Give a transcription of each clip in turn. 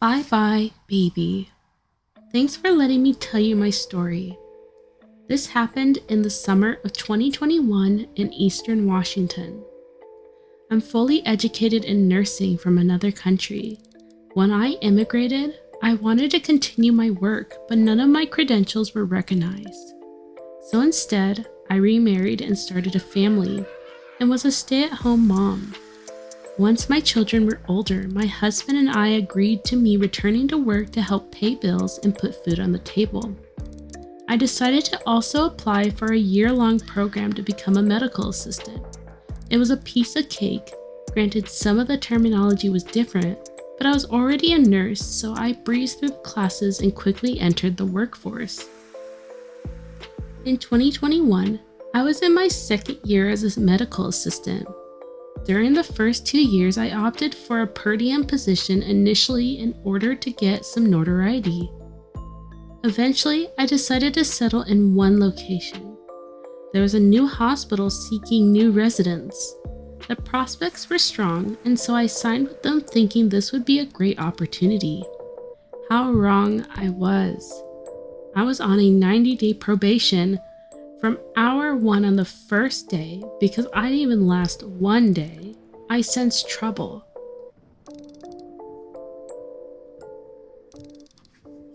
Bye bye, baby. Thanks for letting me tell you my story. This happened in the summer of 2021 in Eastern Washington. I'm fully educated in nursing from another country. When I immigrated, I wanted to continue my work, but none of my credentials were recognized. So instead, I remarried and started a family and was a stay-at-home mom. Once my children were older, my husband and I agreed to me returning to work to help pay bills and put food on the table. I decided to also apply for a year-long program to become a medical assistant. It was a piece of cake. Granted, some of the terminology was different, but I was already a nurse, so I breezed through the classes and quickly entered the workforce. In 2021, I was in my second year as a medical assistant. During the first 2 years, I opted for a per diem position initially in order to get some notoriety. Eventually, I decided to settle in one location. There was a new hospital seeking new residents. The prospects were strong, and so I signed with them thinking this would be a great opportunity. How wrong I was. I was on a 90-day probation. From hour one on the first day, because I didn't even last one day, I sensed trouble.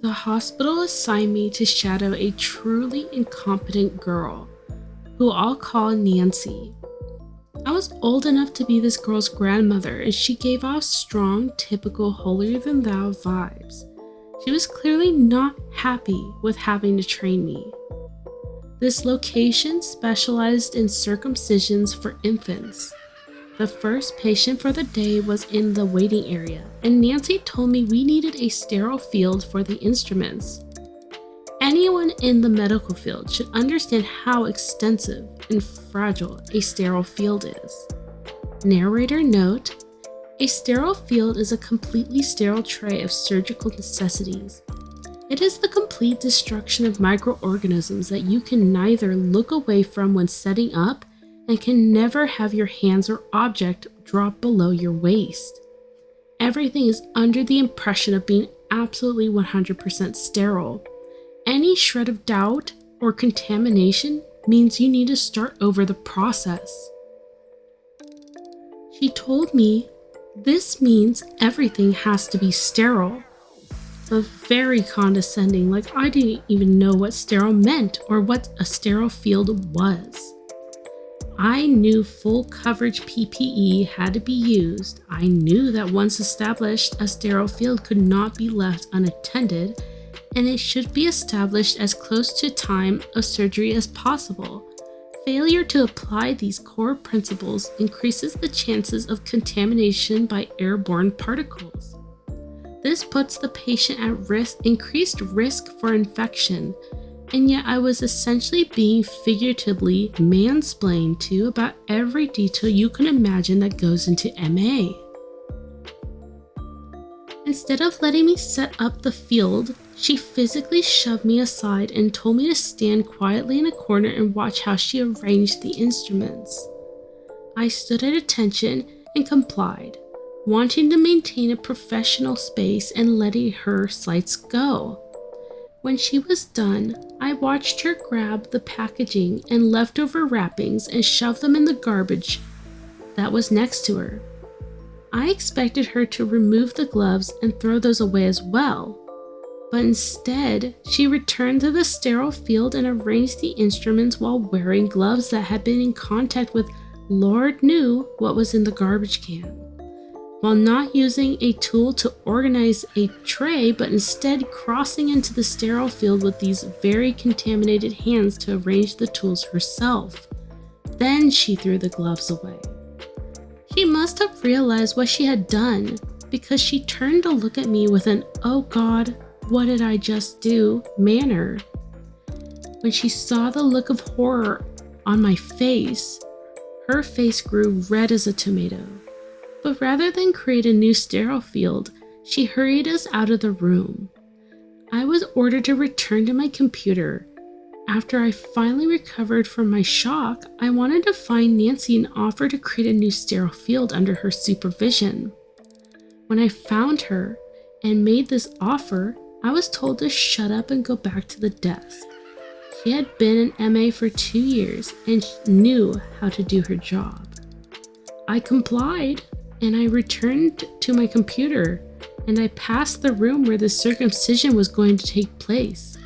The hospital assigned me to shadow a truly incompetent girl, who I'll call Nancy. I was old enough to be this girl's grandmother, and she gave off strong, typical holier-than-thou vibes. She was clearly not happy with having to train me. This location specialized in circumcisions for infants. The first patient for the day was in the waiting area, and Nancy told me we needed a sterile field for the instruments. Anyone in the medical field should understand how extensive and fragile a sterile field is. Narrator note: a sterile field is a completely sterile tray of surgical necessities. It is the complete destruction of microorganisms that you can neither look away from when setting up and can never have your hands or object drop below your waist. Everything is under the impression of being absolutely 100% sterile. Any shred of doubt or contamination means you need to start over the process. She told me this means everything has to be sterile. But very condescending, like I didn't even know what sterile meant or what a sterile field was. I knew full coverage PPE had to be used. I knew that once established, a sterile field could not be left unattended, and it should be established as close to time of surgery as possible. Failure to apply these core principles increases the chances of contamination by airborne particles. This puts the patient at increased risk for infection, and yet I was essentially being figuratively mansplained to about every detail you can imagine that goes into MA. Instead of letting me set up the field, she physically shoved me aside and told me to stand quietly in a corner and watch how she arranged the instruments. I stood at attention and complied, wanting to maintain a professional space and letting her slights go. When she was done, I watched her grab the packaging and leftover wrappings and shove them in the garbage that was next to her. I expected her to remove the gloves and throw those away as well, but instead, she returned to the sterile field and arranged the instruments while wearing gloves that had been in contact with Lord knew what was in the garbage can. While not using a tool to organize a tray, but instead crossing into the sterile field with these very contaminated hands to arrange the tools herself. Then she threw the gloves away. She must have realized what she had done, because she turned to look at me with an "oh God, what did I just do?" manner. When she saw the look of horror on my face, her face grew red as a tomato. But rather than create a new sterile field, she hurried us out of the room. I was ordered to return to my computer. After I finally recovered from my shock, I wanted to find Nancy and offer to create a new sterile field under her supervision. When I found her, and made this offer, I was told to shut up and go back to the desk. She had been an MA for 2 years and knew how to do her job. I complied and I returned to my computer and I passed the room where the circumcision was going to take place.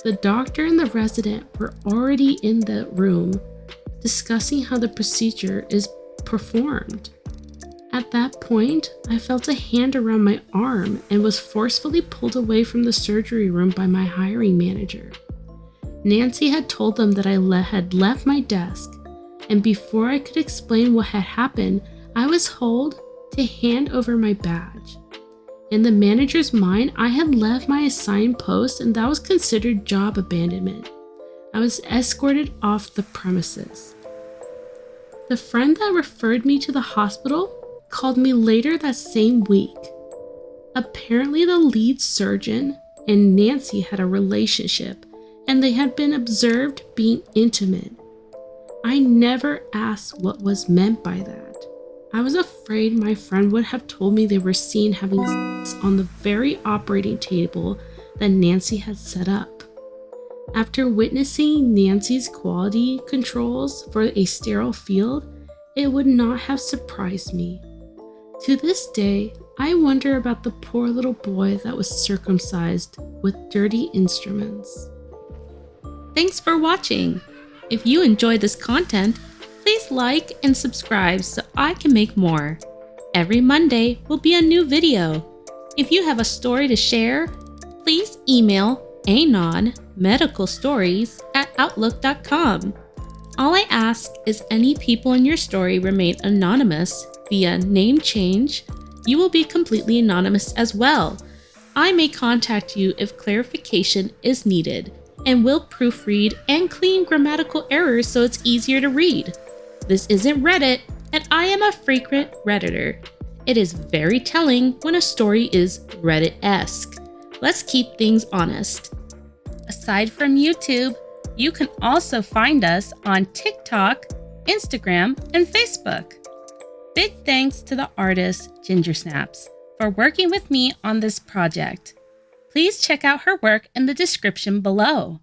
The doctor and the resident were already in the room discussing how the procedure is performed. At that point, I felt a hand around my arm and was forcefully pulled away from the surgery room by my hiring manager. Nancy had told them that I had left my desk, and before I could explain what had happened, I was told to hand over my badge. In the manager's mind, I had left my assigned post and that was considered job abandonment. I was escorted off the premises. The friend that referred me to the hospital called me later that same week. Apparently, the lead surgeon and Nancy had a relationship and they had been observed being intimate. I never asked what was meant by that. I was afraid my friend would have told me they were seen having sex on the very operating table that Nancy had set up. After witnessing Nancy's quality controls for a sterile field, it would not have surprised me. To this day, I wonder about the poor little boy that was circumcised with dirty instruments. Thanks for watching. If you enjoyed this content, please like and subscribe so I can make more. Every Monday will be a new video. If you have a story to share, please email Anon medicalstories@outlook.com. All I ask is any people in your story remain anonymous via name change. You will be completely anonymous as well. I may contact you if clarification is needed and will proofread and clean grammatical errors so it's easier to read. This isn't Reddit, and I am a frequent Redditor. It is very telling when a story is Reddit-esque. Let's keep things honest. Aside from YouTube, you can also find us on TikTok, Instagram, and Facebook. Big thanks to the artist Ginger Snaps for working with me on this project. Please check out her work in the description below.